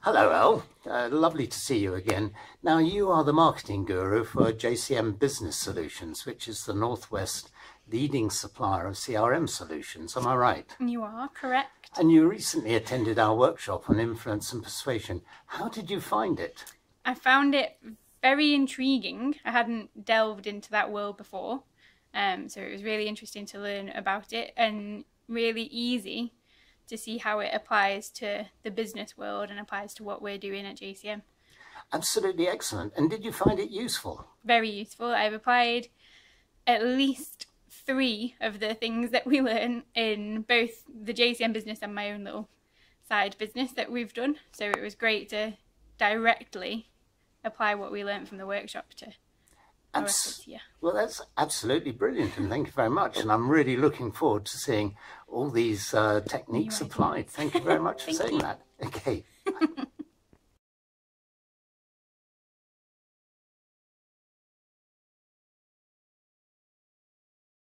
Hello, Elle. Lovely to see you again. Now, you are the marketing guru for JCM Business Solutions, which is the Northwest leading supplier of CRM solutions. Am I right? You are correct. And you recently attended our workshop on Influence and Persuasion. How did you find it? I found it very intriguing. I hadn't delved into that world before, so it was really interesting to learn about it and really easy to see how it applies to the business world and applies to what we're doing at JCM. Absolutely excellent. And did you find it useful? Very useful. I've applied at least 3 of the things that we learn in both the JCM business and my own little side business that we've done. So it was great to directly apply what we learned from the workshop to our efforts here. Well, that's absolutely brilliant, and thank you very much. And I'm really looking forward to seeing all these techniques applied. Thank you very much for saying that. Okay.